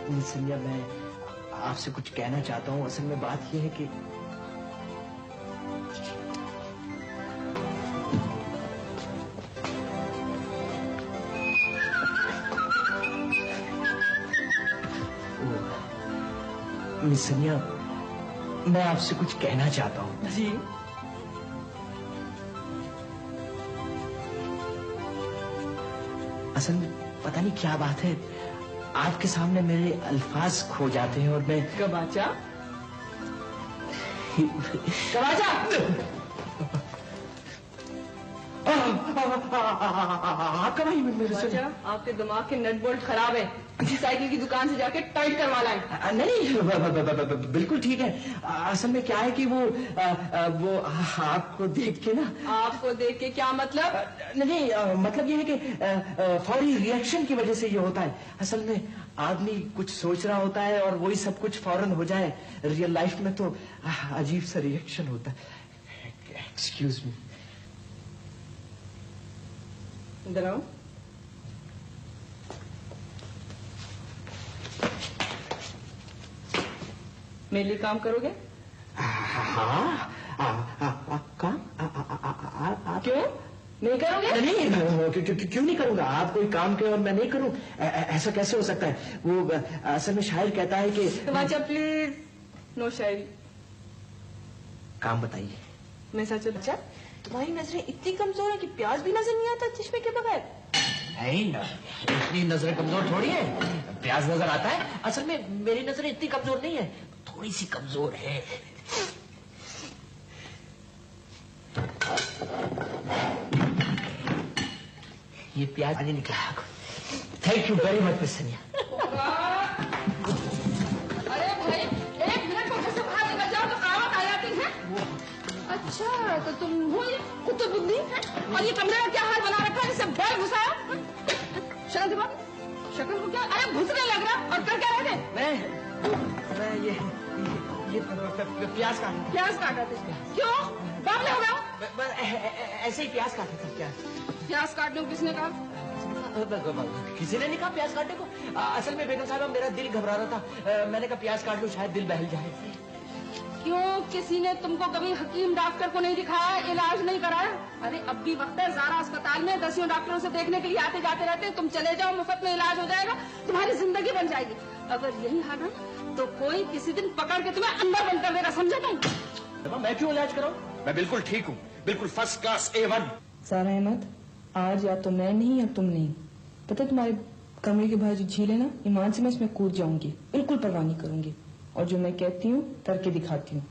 संध्या, मैं आपसे कुछ कहना चाहता हूँ। असल में बात यह है कि मिस संध्या, मैं आपसे कुछ कहना चाहता हूँ। जी। असल में पता नहीं क्या बात है, आपके सामने मेरे अल्फाज खो जाते हैं और मैं गबाचा गबाचा आपका भाई मेरे से आपके दिमाग के नट बोल्ट खराब है। इसी साइकिल की दुकान से जाके टाइट करवा लाए। नहीं, बिल्कुल ठीक है। असल में क्या है कि वो आपको देख के ना। आपको देख के क्या मतलब? नहीं, मतलब ये है कि फौरी रिएक्शन की वजह से ये होता है। असल में आदमी कुछ सोच रहा होता है और वही सब कुछ फौरन हो जाए। रियल लाइफ में तो अजीब सा रिएक्शन होता है। Excuse me. इधर आओ। मेरे लिए काम करोगे? हाँ, काम? क्यों नहीं करोगे? नहीं, क्यों नहीं करूंगा? आप कोई काम करे और मैं नहीं करूं, ऐसा कैसे हो सकता है? वो असल में शायर कहता है कि अच्छा प्लीज नो शायरी। काम बताइए। मैं सच बच्चा, तुम्हारी नजरें इतनी कमजोर है कि प्याज भी नजर नहीं आता चश्मे के बगैर। नहीं ना, इतनी नजरें कमजोर थोड़ी है, प्याज नजर आता है। असल में मेरी नजरें इतनी कमजोर नहीं है, थोड़ी सी कमजोर है। ये प्याज आगे निकला। Thank you very much miss Sandhya. अरे भाई, एक मिनट को कैसे बाहर निकल जाओ तो कावत आ जाती है। अच्छा, तो तुम हो ये कुतुबुद्दीन है और ये कमरे का क्या हाल बना रखा है? इसे बैल घुसाया। शक्ल दिमाग, शक्ल को क्या? अरे घुसने लग रहा। और कर क्या रहे थे? मैं ये प्याज काटा। प्याज काटा थे? क्यों? बावले हो गए? ऐसे ही प्याज काटा था। क्या प्याज काटने को किसने कहा? किसी ने नहीं कहा प्याज काटने को। असल में बेगम साहब मेरा दिल घबरा रहा था, मैंने कहा प्याज काट लो, शायद दिल बहल जाए। क्यों, किसी ने तुमको कभी हकीम डॉक्टर को नहीं दिखाया, इलाज नहीं कराया? अरे अब भी वक्त है, ज़ारा अस्पताल में दसियों डॉक्टरों से देखने के लिए आते जाते रहते हैं। तुम चले जाओ, मुफ्त में इलाज हो जाएगा, तुम्हारी जिंदगी बन जाएगी। अगर यही हाल है तो कोई किसी दिन पकड़ के तुम्हें अंदर बंद कर देगा, समझे तुम? मैं क्यों इलाज कराऊं? मैं बिल्कुल ठीक हूँ, बिल्कुल फर्स्ट क्लास A1। सारा अहमद, आज या तो मैं नहीं या तुम नहीं। पता है तुम्हारे कमरे के बाहर जो झील है ना, ईमान से मैं इसमें कूद जाऊंगी, बिल्कुल परवाह नहीं करूंगी। और जो मैं कहती हूँ करके दिखाती हूँ।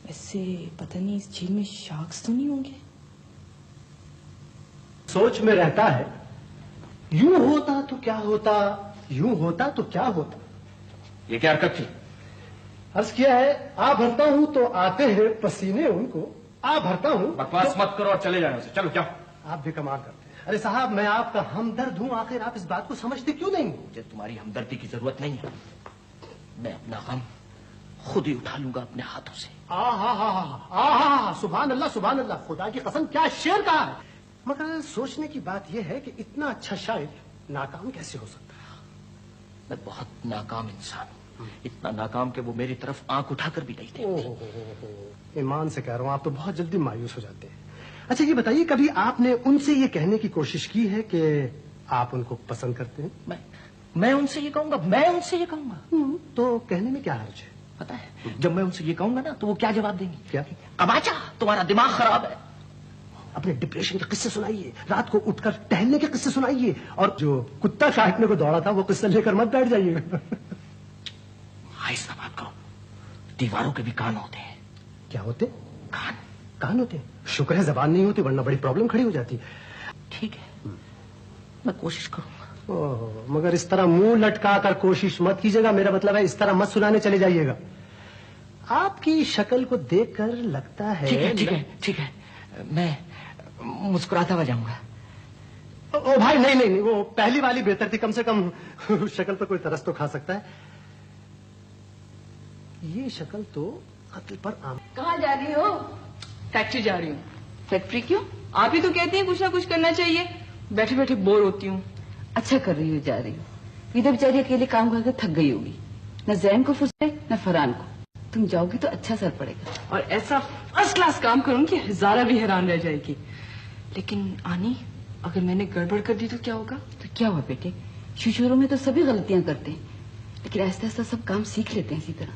वैसे पता नहीं इस झील में शार्क्स तो नहीं होंगे? सोच में रहता है, यूं होता तो क्या होता, यूं होता तो क्या होता। ये क्या हरकत थी? अर्ज किया है, आ भरता हूं तो आते हैं पसीने उनको, आ भरता हूं। बकवास मत करो और चले जाने से। चलो जाओ। आप भी कमाल करते हैं। अरे साहब, मैं आपका हमदर्द हूं, आखिर आप इस बात को समझते क्यों नहीं? मुझे तुम्हारी हमदर्दी की जरूरत नहीं है, मैं अपना गम खुद ही उठा लूंगा अपने हाथों से। सुभान अल्लाह, सुभान अल्लाह, खुदा की कसम क्या शेर कहा है। मगर सोचने की बात यह है कि इतना अच्छा शायर नाकाम कैसे हो सकता है? मैं बहुत नाकाम इंसान हूँ, इतना नाकाम कि वो मेरी तरफ आंख उठाकर भी नहीं देखते। ईमान से कह रहा हूँ, आप तो बहुत जल्दी मायूस हो जाते हैं। अच्छा ये बताइए, कभी आपने उनसे ये कहने की कोशिश की है कि आप उनको पसंद करते हैं? मैं उनसे ये कहूंगा? मैं उनसे ये कहूंगा? तो कहने में क्या हर्ज है? पता है, जब मैं उनसे ये कहूंगा ना तो वो क्या जवाब देंगी? क्या? अबाचा, तुम्हारा दिमाग खराब है। अपने डिप्रेशन के किस्से सुनाइए, रात को उठकर टहलने के किस्से सुनाइए, और जो कुत्ता काटने को दौड़ा था वो किस्सा लेकर मत बैठ जाइएगा। ऐसा बात करो, दीवारों के भी कान होते हैं। क्या होते? कान। कान होते हैं? शुक्र है जबान नहीं होती, वरना बड़ी प्रॉब्लम खड़ी हो जाती। ठीक है, मैं कोशिश करूंगा। मगर इस तरह मुंह लटका कर कोशिश मत कीजिएगा, मेरा मतलब है इस तरह मत सुनाने चले जाइएगा। आपकी शक्ल को देखकर लगता है। ठीक है, ठीक है, ठीक है, मैं मुस्कुराता हुआ जाऊंगा। ओ भाई, नहीं नहीं नहीं, वो पहली वाली बेहतर थी, कम से कम शक्ल पर कोई तरस तो खा सकता है। ये शक्ल तो कत्ल पर आम। कहाँ जा रही हो? फैक्ट्री जा रही हूँ। फैक्ट्री क्यों? आप ही तो कहती हैं कुछ ना कुछ करना चाहिए। बैठे बैठे बोर होती हूँ। अच्छा कर रही हो, जा रही हूँ। इधर बेचारी अकेले काम करके थक गई होगी, न जैन को फुर्सत है न फरहान को। तुम जाओगी तो अच्छा असर पड़ेगा। और ऐसा फर्स्ट क्लास काम करूंगी ज़ारा भी हैरान रह जाएगी। लेकिन आनी, अगर मैंने गड़बड़ कर दी तो क्या होगा? तो क्या हुआ बेटे, शुरू में तो सभी गलतियां करते हैं, लेकिन आहिस्ता आहिस्ता सब काम सीख लेते हैं इसी तरह।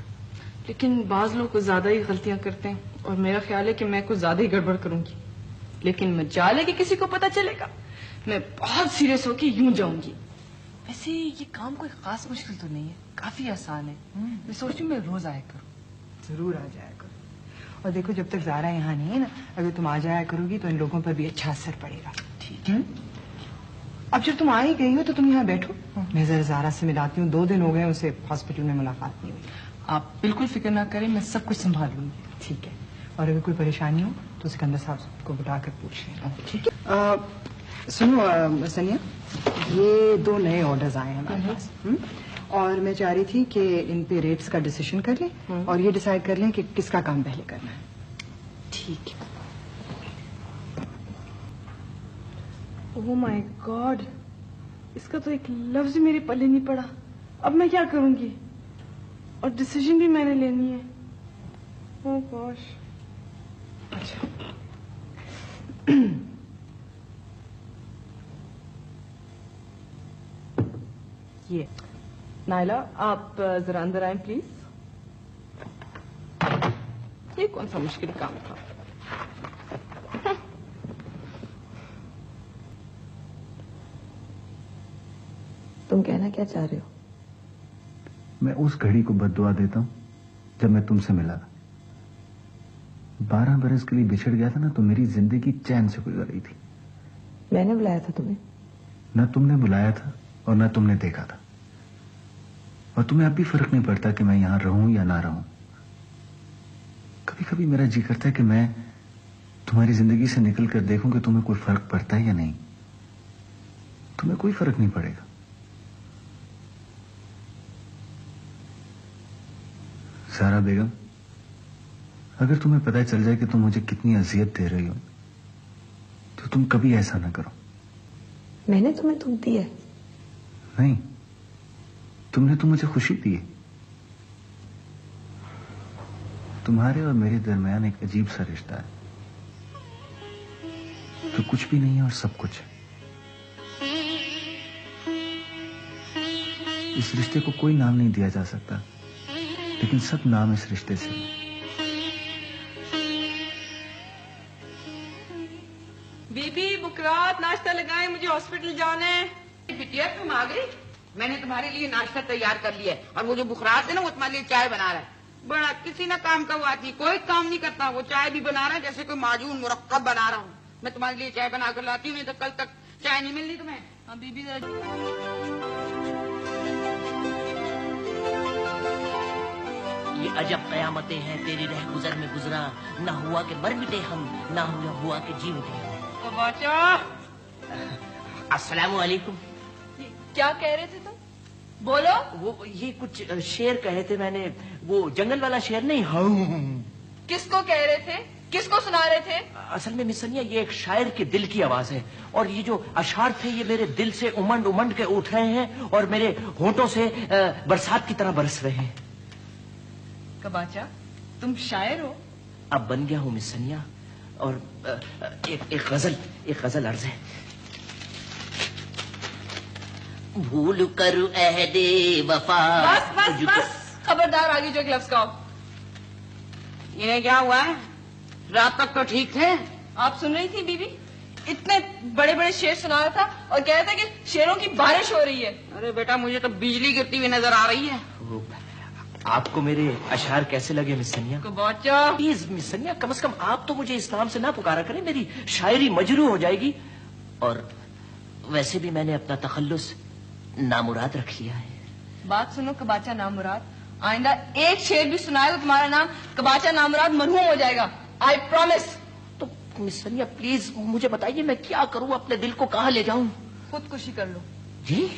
लेकिन बाज लोग कुछ ज्यादा ही गलतियां करते हैं और मेरा ख्याल है कि मैं कुछ ज्यादा ही गड़बड़ करूंगी। लेकिन मजाल है कि किसी को पता चलेगा। मैं बहुत सीरियस होके यूं जाऊंगी। वैसे ये काम कोई खास मुश्किल तो नहीं है, काफी आसान है। मैं सोचती हूँ मैं रोज आया करूँ। जरूर आ जाया करो। और देखो, जब तक ज़ारा यहाँ नहीं है ना, अगर तुम आ जाया करोगी तो इन लोगों पर भी अच्छा असर पड़ेगा। ठीक है। अब जब तुम आ ही गई हो तो तुम यहाँ बैठो, मैं जरा ज़ारा से मिलाती हूँ। 2 दिन हो गए उसे हॉस्पिटल में मुलाकात नहीं हुई। आप बिल्कुल फिक्र ना करें, मैं सब कुछ संभाल लूंगी। ठीक है। और अगर कोई परेशानी हो तो सिकंदर साहब को बुला कर पूछ लेना। ठीक है। सुनो सनिया, ये 2 नए ऑर्डर्स आए हैं हमारे पास। और मैं चाह रही थी कि इन पे रेट्स का डिसीजन कर लें और ये डिसाइड कर लें कि किसका काम पहले करना है। ठीक है। ओह माय गॉड, इसका तो एक लफ्ज मेरे पल्ले नहीं पड़ा। अब मैं क्या करूंगी? और डिसीजन भी मैंने लेनी है। ओह गॉश। अच्छा। ये नाइला, आप जरा अंदर आए प्लीज। ये कौन सा मुश्किल काम था? तुम कहना क्या चाह रहे हो? मैं उस घड़ी को बद्दुआ देता हूं जब मैं तुमसे मिला था। 12 बरस के लिए बिछड़ गया था ना, तो मेरी जिंदगी चैन से गुजर रही थी। मैंने बुलाया था तुम्हें? न तुमने बुलाया था और न तुमने देखा था। और तुम्हें अब भी फर्क नहीं पड़ता कि मैं यहां रहूं या ना रहूं। कभी कभी मेरा जी करता है कि मैं तुम्हारी जिंदगी से निकल कर देखूं कि तुम्हें कोई फर्क पड़ता है या नहीं। तुम्हें कोई फर्क नहीं पड़ेगा। सारा बेगम, अगर तुम्हें पता चल जाए कि तुम मुझे कितनी अजियत दे रही हो तो तुम कभी ऐसा ना करो। मैंने तुम्हें दुख दिया? नहीं, तुमने तो मुझे खुशी दी है। तुम्हारे और मेरे दरमियान एक अजीब सा रिश्ता है, तो कुछ भी नहीं है और सब कुछ है। इस रिश्ते को कोई नाम नहीं दिया जा सकता, लेकिन सब नाम इस रिश्ते से है। बीबी बुकरात नाश्ता लगाए, मुझे हॉस्पिटल जाना है। बिटिया तुम आ गई, मैंने तुम्हारे लिए नाश्ता तैयार कर लिया है और वो जो बुकरात है ना वो तुम्हारे लिए चाय बना रहा है। बड़ा किसी ना काम का वो आती, कोई काम नहीं करता, वो चाय भी बना रहा है जैसे कोई माजून मुरक्कब बना रहा हूँ। मैं तुम्हारे लिए चाय बना कर लाती हूँ, नहीं तो कल तक चाय नहीं मिलनी तुम्हें। हाँ बीबी ये अजब कयामतें हैं तेरी रह गुजर में गुजरा, ना हुआ के मर मिटे हम, ना हुआ के जी उठे हम। अस्सलाम वालेकुम। क्या कह रहे थे तुम? बोलो। वो ये कुछ शेर कहे थे मैंने, वो जंगल वाला शेर नहीं। हाँ। किसको कह रहे थे? किसको सुना रहे थे? असल में मिसनिया ये एक शायर के दिल की आवाज है, और ये जो अशार थे ये मेरे दिल से उमंड उमंड के उठ रहे हैं और मेरे होठों से बरसात की तरह बरस रहे हैं। कबाचा, तुम शायर हो? अब बन गया हूँ मिसनिया। और एक गजल अर्ज है। भूल कर अहदे वफा। बस बस बस, खबरदार आगे जो एक लफ्ज कहो। इन्हें क्या हुआ है? रात तक तो ठीक थे। आप सुन रही थी बीबी? इतने बड़े बड़े शेर सुना रहा था और कह रहा था कि शेरों की बारिश हो रही है। अरे बेटा मुझे तो बिजली गिरती हुई नजर आ रही है। आपको मेरे अशार कैसे लगे मिसनिया? प्लीज मिसनिया, कम से कम आप तो मुझे इस्लाम से ना पुकारा करें, मेरी शायरी मजरू हो जाएगी। और वैसे भी मैंने अपना तखल्लुस नामुराद रख लिया है। बात सुनो कबाचा नामुराद, आइंदा एक शेर भी सुनाए तो तुम्हारा नाम कबाचा नामुराद मरहूम हो जाएगा। I promise. तो मिसनिया प्लीज मुझे बताइए मैं क्या करूं, अपने दिल को कहाँ ले जाऊं? खुदकुशी कर लो। जी?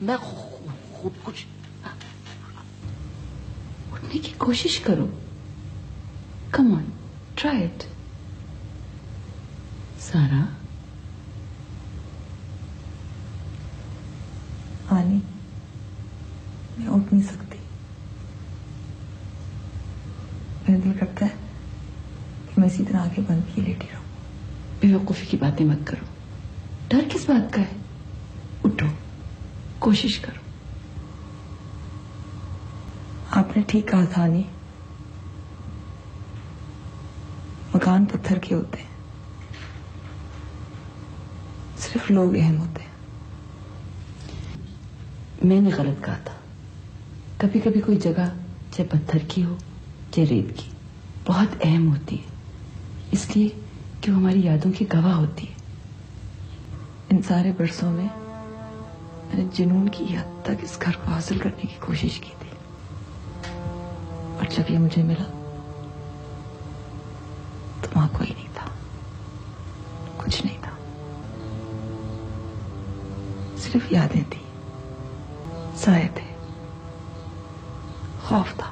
मैं खुदकुशी? उठने की कोशिश करो। Come on, try it. सारा, आनी मैं इसी तरह आंखें बंद किए लेटी रहूं। बेवकूफी की बातें मत करो। डर किस बात का है? उठो, कोशिश करो। आपने ठीक कहा था नहीं, मकान पत्थर के होते हैं, सिर्फ लोग अहम होते हैं। मैंने गलत कहा था। कभी कभी कोई जगह चाहे पत्थर की हो चाहे रेत की बहुत अहम होती है, इसलिए कि वो हमारी यादों की गवाह होती है। इन सारे बरसों में मैंने जुनून की हद तक इस घर को हासिल करने की कोशिश की थी, और जब ये मुझे मिला तो वहां कोई नहीं था, कुछ नहीं था, सिर्फ यादें थी, साए थे, खौफ था,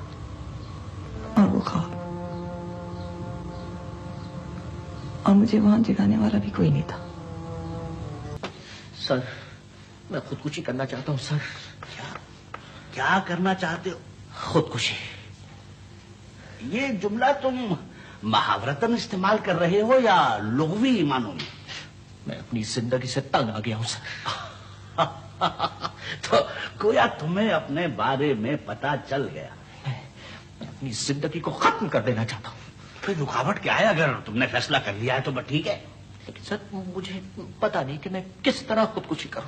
और वो खौफ, और मुझे वहां जगाने वाला भी कोई नहीं था। सर, मैं खुदकुशी करना चाहता हूँ सर। क्या करना चाहते हो? खुदकुशी। ये जुमला तुम महावरतन इस्तेमाल कर रहे हो या लुग़वी मानों में? मैं अपनी जिंदगी से तंग आ गया हूं सर। तो गोया तुम्हें अपने बारे में पता चल गया। मैं अपनी जिंदगी को खत्म कर देना चाहता हूँ। फिर रुकावट क्या है? अगर तुमने फैसला कर लिया है तो बस ठीक है, लेकिन सर मुझे पता नहीं कि मैं किस तरह खुदकुशी करूं।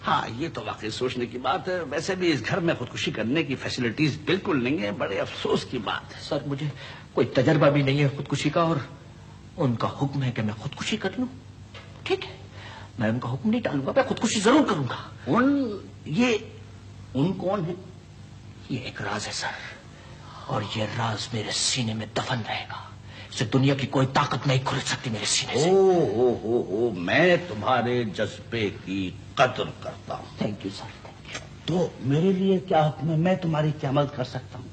हाँ, ये तो वाकई सोचने की बात है। वैसे भी इस घर में खुदकुशी करने की फैसिलिटीज बिल्कुल नहीं है। बड़े अफसोस की बात है सर, मुझे कोई तजर्बा भी नहीं है खुदकुशी का, और उनका हुक्म है कि मैं खुदकुशी कर लूं। ठीक है, मैं उनका हुक्म नहीं टालूंगा, मैं खुदकुशी जरूर करूंगा। उन कौन है? ये एक राज है सर, और ये राज मेरे सीने में दफन रहेगा। इसे दुनिया की कोई ताकत नहीं खुल सकती मेरे सीने से। ओ, मैं तुम्हारे जज्बे की कदर करता हूँ। Thank you sir, thank you. तो मेरे लिए क्या हुक्म है? मैं तुम्हारी क्या मदद कर सकता हूँ?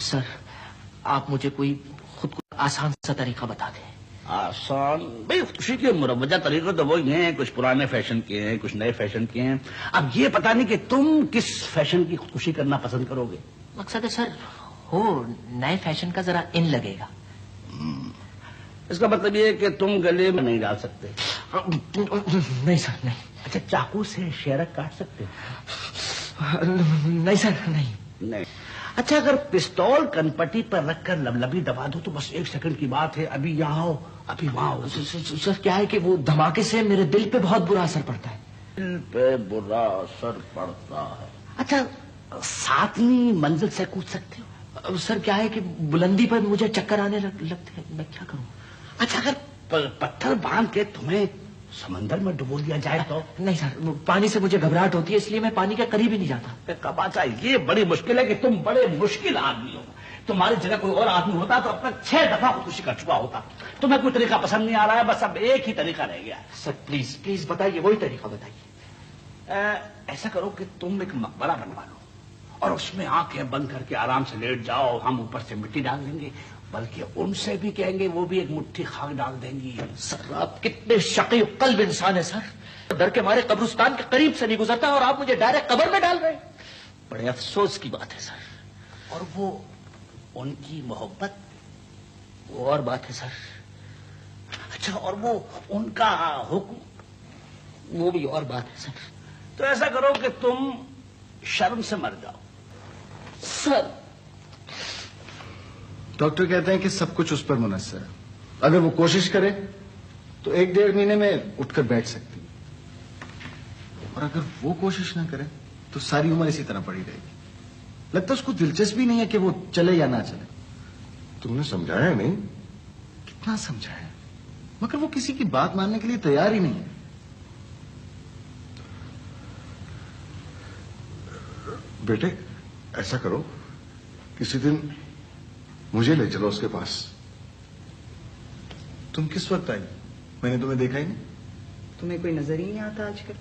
सर, आप मुझे कोई खुद को आसान सा तरीका बता दें। आसान? भाई खुशी के मुरवजा तरीके तो वही हैं, कुछ पुराने फैशन के हैं, कुछ नए फैशन के हैं। अब ये पता नहीं कि तुम किस फैशन की खुदकुशी करना पसंद करोगे। मकसद है सर, हो नए फैशन का जरा इन लगेगा। इसका मतलब ये है कि तुम गले में नहीं डाल सकते। नहीं सर, नहीं। अच्छा, चाकू से शेरक काट सकते हो? नहीं सर, नहीं। अच्छा, अगर पिस्तौल कनपट्टी पर रखकर लबलबी दबा दो तो बस 1 सेकंड की बात है, अभी यहाँ हो अभी वहां हो। सर क्या है कि वो धमाके से मेरे दिल पे बहुत बुरा असर पड़ता है। दिल पे बुरा असर पड़ता है? अच्छा, 7वीं मंजिल से कूद सकते हो? सर क्या है कि बुलंदी पर मुझे चक्कर आने लगते हैं, मैं क्या करूं? अच्छा, अगर पत्थर बांध के तुम्हें समंदर में डुबो दिया जाए तो? नहीं सर, पानी से मुझे घबराहट होती है, इसलिए मैं पानी के करीब ही नहीं जाता। कबाचा, ये बड़ी मुश्किल है कि तुम बड़े मुश्किल आदमी हो। तुम्हारी जगह कोई और आदमी होता तो अब तक 6 दफा खुदकुशी कर चुका होता। तुम्हें कोई तरीका पसंद नहीं आ रहा है, बस अब एक ही तरीका रह गया। सर प्लीज प्लीज बताइए, वही तरीका बताइए। ऐसा करो कि तुम एक मकबरा बनवा लो और उसमें आंखें बंद करके आराम से लेट जाओ। हम ऊपर से मिट्टी डाल देंगे, बल्कि उनसे भी कहेंगे, वो भी एक मुट्ठी खाक डाल देंगी। सर आप कितने शक़ी क़ल्ब इंसान है सर। डर के मारे कब्रिस्तान के करीब से नहीं गुजरता और आप मुझे डायरेक्ट कब्र में डाल रहे हैं। बड़े अफसोस की बात है सर। और वो उनकी मोहब्बत, वो और बात है सर। अच्छा, और वो उनका हुक्म, वो भी और बात है सर। तो ऐसा करो कि तुम शर्म से मर जाओ। सर डॉक्टर कहते हैं कि सब कुछ उस पर मुनस्सर है। अगर वो कोशिश करे तो 1-1.5 महीने में उठकर बैठ सकती है, और अगर वो कोशिश ना करे तो सारी उम्र इसी तरह पड़ी रहेगी। लगता है उसको दिलचस्पी नहीं है कि वो चले या ना चले। तुमने समझाया नहीं? कितना समझाया, मगर वो किसी की बात मानने के लिए तैयार ही नहीं है। बेटे, ऐसा करो, किसी दिन मुझे ले चलो उसके पास। तुम किस वक्त आई? मैंने तुम्हें देखा ही नहीं। तुम्हें कोई नजर ही नहीं आता आजकल।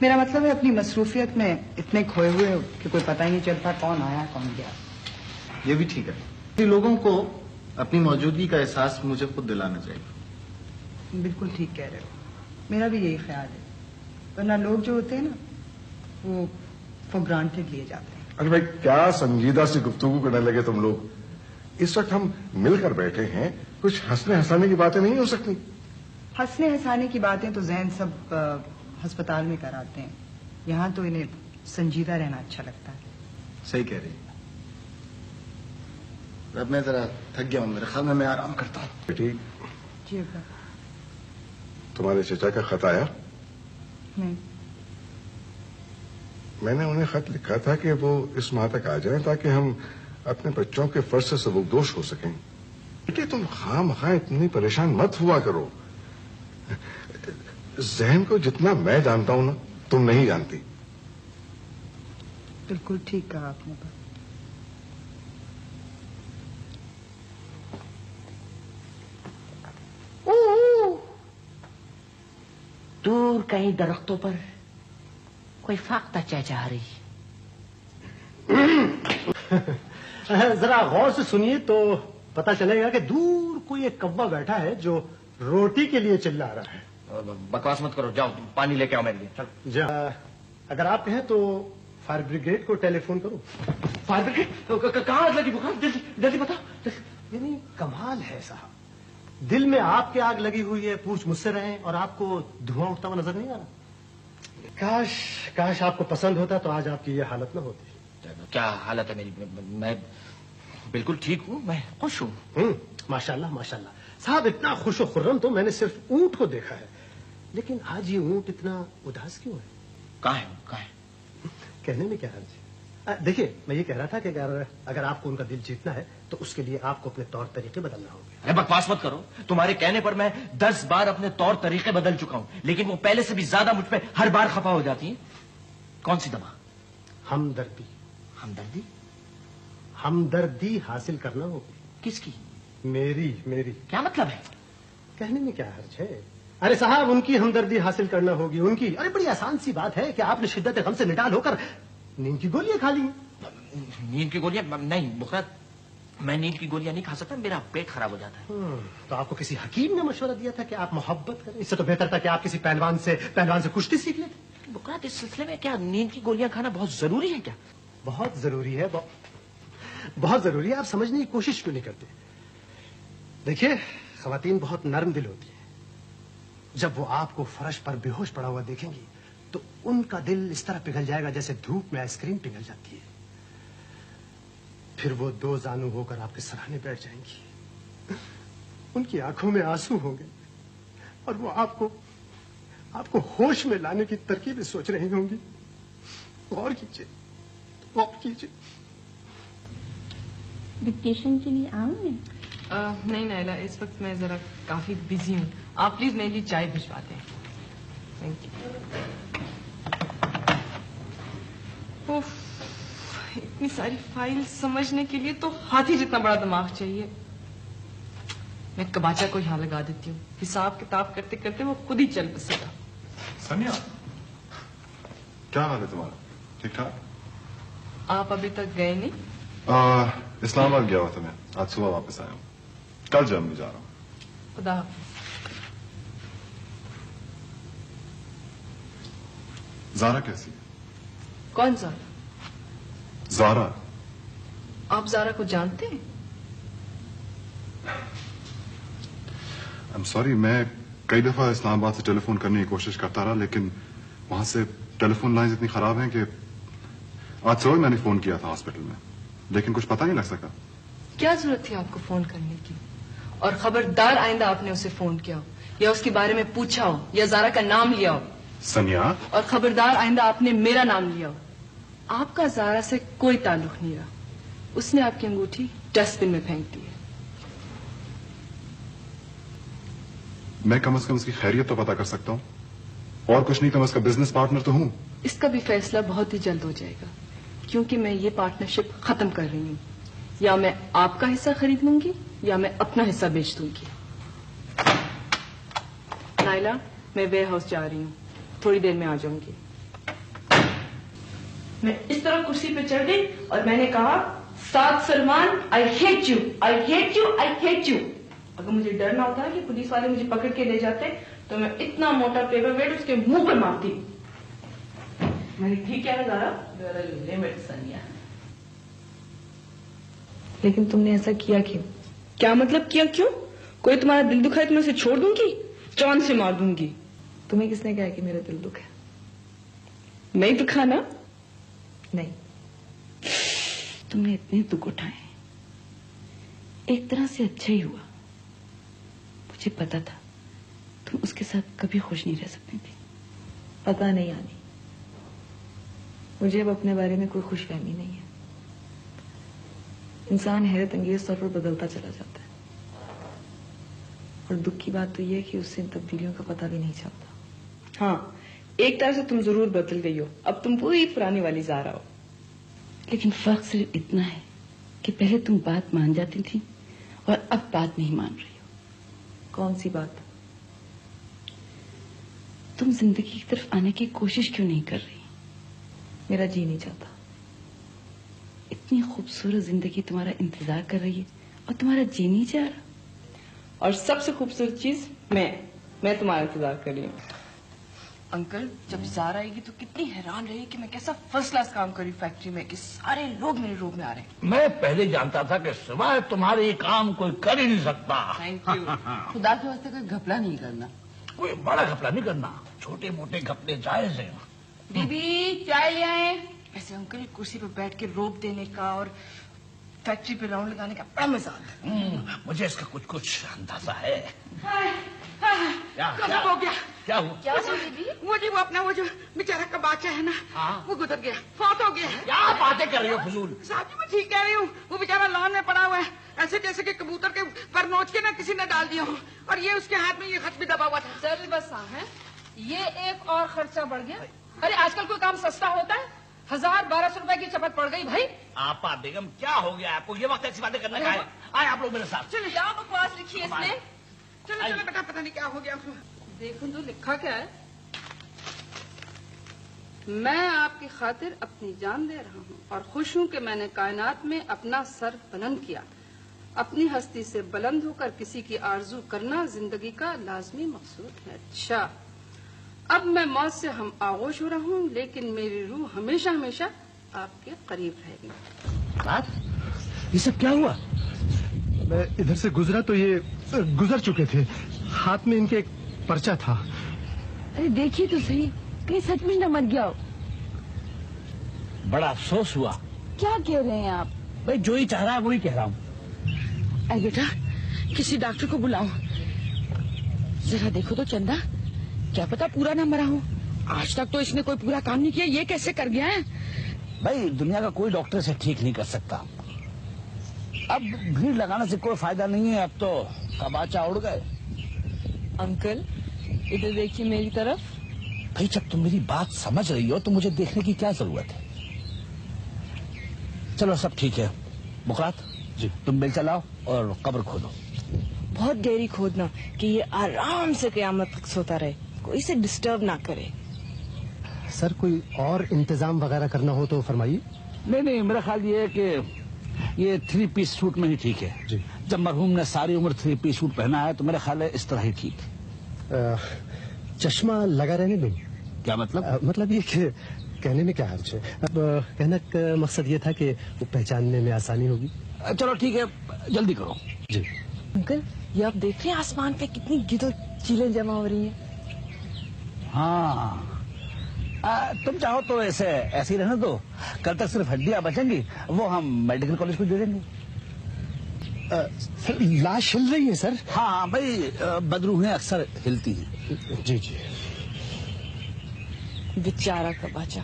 मेरा मतलब है अपनी मसरूफियत में इतने खोए हुए हो कि कोई पता ही नहीं चलता कौन आया कौन गया। ये भी ठीक है, कि लोगों को अपनी मौजूदगी का एहसास मुझे खुद दिलाना चाहिए। बिल्कुल ठीक कह रहे हो, मेरा भी यही ख्याल है। वरना लोग जो होते हैं ना, वो फॉर ग्रांटेड लिए जाते हैं। अरे भाई, क्या संजीदा सी गुफ्तगू करने लगे तुम लोग। इस वक्त हम मिलकर बैठे हैं कुछ हंसने हंसाने की बातें नहीं हो सकती? हंसने हंसाने की बातें तो जहन सब अस्पताल में कराते हैं, यहाँ तो इन्हें संजीदा रहना अच्छा लगता है। सही कह रही है। अब मैं जरा थक गया हूँ, मेरे ख्याल में मैं आराम करता हूँ। बेटी जी अब्बा। तुम्हारे चचा का खत आया? नहीं। मैंने उन्हें खत लिखा था कि वो इस माह तक आ जाएं ताकि हम अपने बच्चों के फर्ज से सबकदोश हो सकें। बेटी तुम खामखा इतनी परेशान मत हुआ करो। जहन को जितना मैं जानता हूं ना, तुम नहीं जानती। बिल्कुल ठीक कहा आपने। दूर कहीं दरख्तों पर कोई फाख्ता चहचहा रही। जरा गौर से सुनिए तो पता चलेगा कि दूर कोई एक कौवा बैठा है जो रोटी के लिए चिल्ला रहा है। बकवास मत करो, जाओ पानी लेके आओ मेरे लिए। चलो। अगर आप कहें तो फायर ब्रिगेड को टेलीफोन करूं। Fire brigade? कहाँ लगी बुखार? जल्दी बताओ। यानी कमाल है साहब, दिल में आपके आग लगी हुई है, पूछ मुझसे रहे और आपको धुआं उठता हुआ नजर नहीं आ रहा। काश आपको पसंद होता तो आज आपकी ये हालत ना होती। क्या हालत है मेरी? मैं बिल्कुल ठीक हूँ, मैं खुश हूँ। माशाल्लाह माशाल्लाह साहब, इतना खुश व खुर्रम तो मैंने सिर्फ ऊंट को देखा है, लेकिन आज ये ऊंट इतना उदास क्यों है? कहाँ है? कहने में क्या हर्ज है? देखिए मैं ये कह रहा था कि अगर आपको उनका दिल जीतना है तो उसके लिए आपको अपने तौर तरीके बदलना होगा। अरे बकवास मत करो, तुम्हारे कहने पर मैं 10 बार अपने तौर तरीके बदल चुका हूँ, लेकिन वो पहले से भी ज्यादा मुझ पे हर बार खफा हो जाती है। कौन सी दवा? हमदर्दी। हमदर्दी? हमदर्दी हासिल करना होगी। किसकी? मेरी। क्या मतलब है? कहने में क्या हर्ज है? अरे साहब, उनकी हमदर्दी हासिल करना होगी, उनकी। अरे बड़ी आसान सी बात है कि आपने शिद्दत गम से निडाल होकर नींद की गोलियां खा ली। नींद की गोलियां? नहीं बुखरात, मैं नींद की गोलियां नहीं खा सकता, मेरा पेट खराब हो जाता है। तो आपको किसी हकीम ने मशवरा दिया था कि आप मोहब्बत करें? इससे तो बेहतर था कि आप किसी पहलवान से कुश्ती सीख लेते। बुखरात, इस सिलसिले में क्या नींद की गोलियां खाना बहुत जरूरी है क्या? बहुत जरूरी है, बहुत जरूरी है। आप समझने की कोशिश क्यों नहीं करते? देखिए, खवातीन बहुत नर्म दिल होती है। जब वो आपको फर्श पर बेहोश पड़ा हुआ देखेंगी तो उनका दिल इस तरह पिघल जाएगा जैसे धूप में आइसक्रीम पिघल जाती है। फिर वो दो जानू होकर आपके सराहने बैठ जाएंगी। उनकी आंखों में आंसू होंगे और वो आपको होश में लाने की तरकीबें सोच रही होंगी। गौर कीजिए। डिक्टेशन के लिए आऊं मैं? नहीं नाइला, इस वक्त मैं जरा काफी बिजी हूँ। आप प्लीज मेरे लिए चाय भिजवा दें। Thank you. उफ, इतनी सारी फाइल समझने के लिए तो हाथी जितना बड़ा दिमाग चाहिए। मैं कबाचा को यहाँ लगा देती हूँ, हिसाब किताब करते करते वो खुद ही चल बसेगा। सनिया, क्या हाल है तुम्हारा? ठीक ठाक? आप अभी तक गए नहीं? इस्लामाबाद गया हुआ था मैं, आज सुबह वापस आया हूँ। कल जर्मनी जा रहा हूँ। खुदा हाफिज। ज़ारा कैसी है? कौन ज़ारा? ज़ारा। आप ज़ारा को जानते हैं? I'm sorry, मैं कई दफा इस्लामाबाद से टेलीफोन करने की कोशिश करता रहा, लेकिन वहां से टेलीफोन लाइन इतनी खराब है कि आज सुबह मैंने फोन किया था हॉस्पिटल में, लेकिन कुछ पता नहीं लग सका। क्या जरूरत थी आपको फोन करने की? और खबरदार आइंदा आपने उसे फोन किया हो या उसके बारे में पूछा हो या ज़ारा का नाम लिया हो। सनिया। और खबरदार आइंदा आपने मेरा नाम लिया हो। आपका ज़ारा से कोई ताल्लुक नहीं रहा। उसने आपकी अंगूठी डस्टबिन में फेंक दी है। मैं कम से कम उसकी खैरियत तो पता कर सकता हूँ, और कुछ नहीं तो मैं उसका बिजनेस पार्टनर तो हूँ। इसका भी फैसला बहुत ही जल्द हो जाएगा, क्योंकि मैं ये पार्टनरशिप खत्म कर रही हूँ। या मैं आपका हिस्सा खरीद लूंगी या मैं अपना हिस्सा बेच दूंगी। नाइला, मैं वेयर हाउस जा रही हूँ, थोड़ी देर में आ जाऊंगी। मैं इस तरह कुर्सी पे चढ़ गई और मैंने कहा, Saad Salman, I hate you, I hate you, I hate you. अगर मुझे डर ना होता कि पुलिस वाले मुझे पकड़ के ले जाते तो मैं इतना मोटा पेपर वेट उसके मुंह पर मारती। मैंने ठीक क्या है ज़ारा? लिमिट सनिया। लेकिन तुमने ऐसा किया क्यों? क्या मतलब किया क्यों? कोई तुम्हारा दिल दुखाए तो मैं उसे छोड़ दूंगी, चांद से मार दूंगी। तुम्हें किसने कहा कि मेरा दिल दुखा है? नहीं दुखा ना? नहीं। तुमने इतने दुख उठाए, एक तरह से अच्छा ही हुआ। मुझे पता था तुम उसके साथ कभी खुश नहीं रह सकती थी। पता नहीं आनी, मुझे अब अपने बारे में कोई खुशफहमी नहीं है। इंसान हैरत अंगेज तौर पर बदलता चला जाता है, और दुख की बात तो यह है कि उससे इन तब्दीलियों का पता भी नहीं चलता। हाँ, एक तरह से तुम जरूर बदल गई हो, अब तुम पूरी पुरानी वाली ज़ारा हो। लेकिन फर्क सिर्फ इतना है कि पहले तुम बात मान जाती थी और अब बात नहीं मान रही हो। कौन सी बात? तुम जिंदगी की तरफ आने की कोशिश क्यों नहीं कर रही? मेरा जी नहीं चाहता। इतनी खूबसूरत जिंदगी तुम्हारा इंतजार कर रही है और तुम्हारा जी नहीं चाह रहा। और सबसे खूबसूरत चीज मैं तुम्हारा इंतजार कर रही हूँ। अंकल, जब ज़ारा आएगी तो कितनी हैरान रहेगी कि मैं कैसा फर्स्ट क्लास काम कर रही हूँ फैक्ट्री में, कि सारे लोग मेरे रूम में आ रहे हैं। मैं पहले जानता था कि सिवाय तुम्हारे ये काम कोई कर ही नहीं सकता। Thank you. खुदा के वास्ते कोई घपला नहीं करना। कोई बड़ा घपला नहीं करना, छोटे मोटे घपले जायज हैं। दीदी चाय ले आए। ऐसे अंकल कुर्सी पर बैठ के रोप देने का और फैक्ट्री पे राउंड लगाने का बड़ा मजा आता है। मुझे इसका कुछ कुछ अंदाजा है। क्या हो गया? क्या हुआ? क्या दीदी? वो जी वो अपना वो जो बेचारा का बादशाह है ना, वो गुजर गया, फौत हो गया। क्या बातें कर रही हो फजूल? साहब जी मैं ठीक कह रही हूँ, वो बेचारा लॉन में पड़ा हुआ है, ऐसे जैसे कि कबूतर के पर नोच के ना किसी ने डाल दिया हो, और ये उसके हाथ में ये खत भी दबा हुआ था। चल बस है, ये एक और खर्चा बढ़ गया। अरे आजकल कोई काम सस्ता होता है? 1000-1200 रुपए की चपत पड़ गई भाई। आपा बेगम क्या हो गया आपको? ये वक्त ऐसी बातें करने का है? आए आप लोग मेरे साथ। चलो क्या बकवास लिखी है इसने? चलो चलो बेटा, पता नहीं क्या हो गया। देखो तो लिखा क्या है। मैं आपकी खातिर अपनी जान दे रहा हूँ और खुश हूँ कि मैंने कायनात में अपना सर बुलंद किया। अपनी हस्ती से बुलंद होकर किसी की आरजू करना जिंदगी का लाजमी मकसूद है। अच्छा, अब मैं मौत से हम आगोश हो रहा हूँ, लेकिन मेरी रूह हमेशा हमेशा आपके करीब रहेगी। ये सब क्या हुआ? मैं इधर से गुजरा तो ये गुजर चुके थे, हाथ में इनके एक पर्चा था। अरे देखिए तो सही, कहीं सचमुच न मर गया हो। बड़ा अफसोस हुआ। क्या कह रहे हैं आप? भाई जो ही चाह रहा है वही कह रहा हूँ। अरे बेटा, किसी डॉक्टर को बुलाओ, जरा देखो तो चंदा, क्या पता पूरा ना मरा हो। आज तक तो इसने कोई पूरा काम नहीं किया, ये कैसे कर गया है? भाई दुनिया का कोई डॉक्टर से ठीक नहीं कर सकता। अब भीड़ लगाने से कोई फायदा नहीं है, अब तो कबाचा उड़ गए। अंकल इधर देखिए मेरी तरफ। भाई जब तुम मेरी बात समझ रही हो तो मुझे देखने की क्या जरूरत है? चलो सब ठीक है। मुकरात जी, तुम बिल चलाओ और कब्र खोदो। बहुत गहरी खोदना कि ये आराम से क़यामत तक सोता रहे, कोई इसे डिस्टर्ब ना करे। सर कोई और इंतजाम वगैरह करना हो तो फरमाइए। नहीं, मेरा ख्याल ये है कि ये 3 पीस सूट में ही ठीक है जी। जब मरहूम ने सारी उम्र 3 पीस सूट पहना है तो मेरा ख्याल है इस तरह ही ठीक है। चश्मा लगा रहने दो। क्या मतलब? मतलब ये कि कहने में क्या हर्ज है। अब कहने का मकसद ये था कि वो पहचानने में आसानी होगी। चलो ठीक है, जल्दी करो जी। अंकल ये आप देख रहे हैं आसमान पे कितनी गिदो चीलें जमा हो रही हैं। हाँ, तुम चाहो तो ऐसे ही रहने दो। कल तक सिर्फ हड्डियां बचेंगी, वो हम मेडिकल कॉलेज को दे देंगे। सर लाश हिल रही है सर। हाँ भाई, बदरूहें अक्सर हिलती हैं। जी जी। बेचारा कबाचा,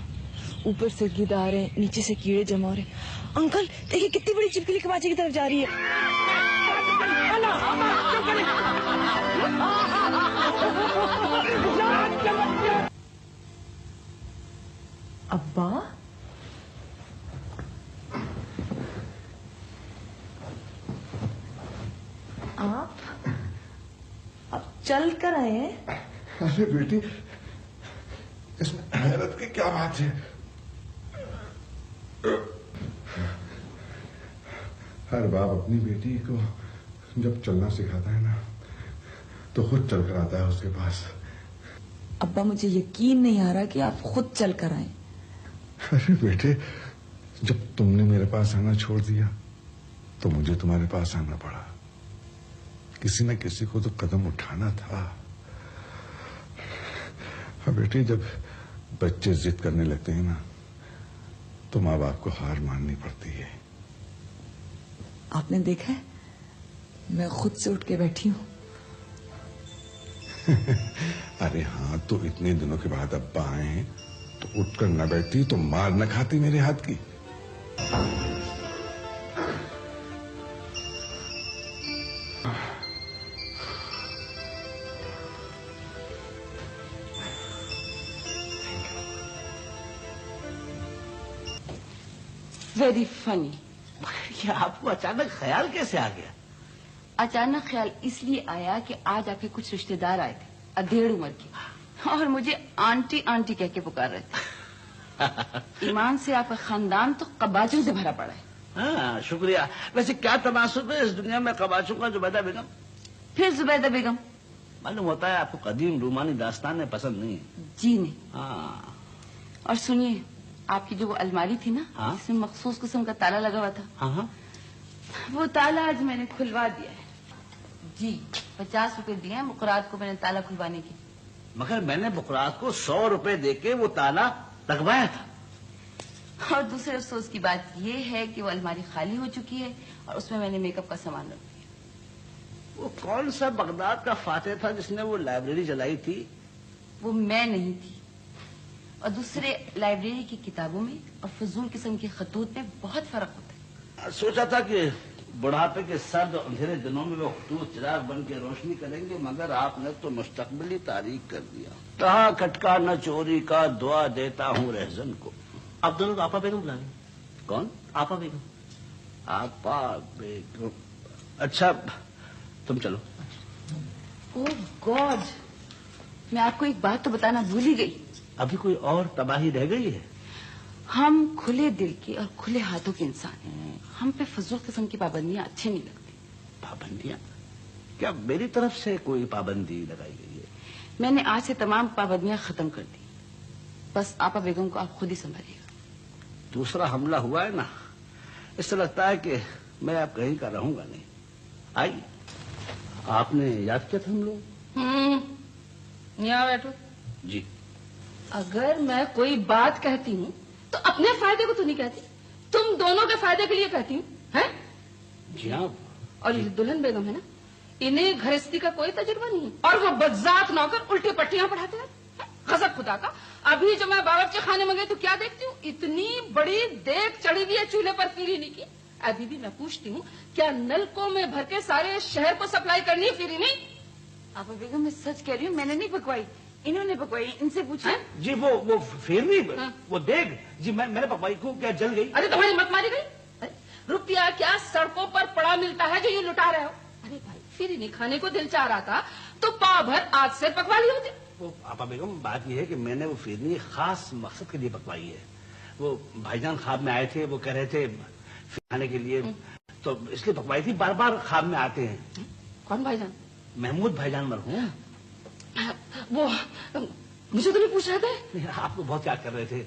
ऊपर से गिद्ध आ रहे हैं, नीचे से कीड़े जमा हो रहे हैं। अंकल देखिए कितनी बड़ी छिपकली कबाचे की तरफ जा रही है। अब्बा, आप चल कर आए हैं? अरे बेटी, इसमें हैरत की क्या बात है? हर बाप अपनी बेटी को जब चलना सिखाता है ना तो खुद चल कर आता है उसके पास। अब्बा मुझे यकीन नहीं आ रहा कि आप खुद चल कर आए। अरे बेटे, जब तुमने मेरे पास आना छोड़ दिया तो मुझे तुम्हारे पास आना पड़ा। किसी न किसी को तो कदम उठाना था। हाँ बेटी, जब बच्चे जिद करने लगते हैं ना तो माँ बाप को हार माननी पड़ती है। आपने देखा है, मैं खुद से उठ के बैठी हूँ। अरे हाँ, तो इतने दिनों के बाद अब्बा आए हैं तो उठकर न बैठती तो मार न खाती मेरे हाथ की। Very funny. ये आपको अचानक ख्याल कैसे आ गया? अचानक ख्याल इसलिए आया कि आज आपके कुछ रिश्तेदार आए थे, अधेड़ उम्र के, और मुझे आंटी आंटी कह के पुकार रहे थे। ईमान से आपका खानदान तो कबाचों से भरा पड़ा है। हाँ, शुक्रिया। वैसे क्या तनासुब है इस दुनिया में कबाचों का, जुबैदा बेगम? फिर जुबैदा बेगम? मालूम होता है आपको कदीम रूमानी दास्तानें पसंद नहीं है। जी नहीं। हाँ। और सुनिए, आपकी जो वो अलमारी थी ना, हाँ? जिसमें मखसूस किस्म का ताला लगा हुआ था, हाँ, वो ताला आज मैंने खुलवा दिया है। जी, 50 रुपए दिए हैं मुकरात को मैंने ताला खुलवाने के। मगर मैंने मुकरात को 100 रुपए देके वो ताला लगवाया था। और दूसरे अफसोस की बात ये है कि वो अलमारी खाली हो चुकी है और उसमें मैंने मेकअप का सामान रख दिया। वो कौन सा बगदाद का फातेह था जिसने वो लाइब्रेरी जलाई थी? वो मैं नहीं थी। और दूसरे, लाइब्रेरी की किताबों में और फजूल किस्म के खतूत में बहुत फर्क होता है। सोचा था कि बुढ़ापे के सर्द अंधेरे दिनों में वो खतूत चिराग बन के रोशनी करेंगे, मगर आपने तो मुस्तकबिली तारीख कर दिया। कहा खटका न चोरी का, दुआ देता हूँ रहजन को। आप दोनों को आपा बेगम बुलाएं। कौन? आपा बेगम। आपा बेगम, अच्छा तुम चलो। ओह गॉड, मैं आपको एक बात तो बताना भूल ही गई। अभी कोई और तबाही रह गई है? हम खुले दिल के और खुले हाथों के इंसान हैं। हम पे फजूल किस्म की पाबंदियां अच्छी नहीं लगती। पाबंदियां? क्या मेरी तरफ से कोई पाबंदी लगाई गई है? मैंने आज से तमाम पाबंदियां खत्म कर दी। बस आपा बेगम को आप खुद ही संभालिएगा। दूसरा हमला हुआ है ना, इससे लगता है कि मैं अब कहीं का रहूंगा नहीं। आइए, आपने याद किया था हम लोग? यहाँ बैठो। जी। अगर मैं कोई बात कहती हूँ तो अपने फायदे को तो नहीं कहती, तुम दोनों के फायदे के लिए कहती हूँ, हैं? जी हाँ। और ये दुल्हन बेगम है ना, इन्हें घरस्ती का कोई तजुर्बा नहीं है, और वो बज्जात नौकर उल्टी पट्टियां पढ़ाते हैं। गजब खुदा का। अभी जो मैं बावर्ची खाने में गई तो क्या देखती हूँ, इतनी बड़ी देग चढ़ी हुई है चूल्हे पर फिरीनी की। अभी भी मैं पूछती हूँ, क्या नलकों में भर के सारे शहर को सप्लाई करनी है फिरीनी? आपा बेगम, मैं सच कह रही हूँ, मैंने नहीं पकवाई, इन्होंने पकवाई। इनसे पूछा। जी वो फिरनी, वो देग जी मैंने पकवाई। को क्या जल गई? अरे तुम्हारी मत मारी गई? रुपया क्या सड़कों पर पड़ा मिलता है जो ये लुटा रहे हो? अरे भाई, फिरीनी खाने को दिल चाह रहा था तो पाव भर आज से पकवा ली होती। वो आपा बेगम, बात यह है कि मैंने वो फिरनी खास मकसद के लिए पकवाई है। वो भाईजान ख्वाब में आए थे, वो कह रहे थे खाने के लिए, तो इसलिए पकवाई थी। बार बार ख्वाब में आते हैं। कौन भाईजान? महमूद भाईजान मरहूम। वो मुझे तो नहीं पूछ रहे थे? आपको बहुत याद कर रहे थे।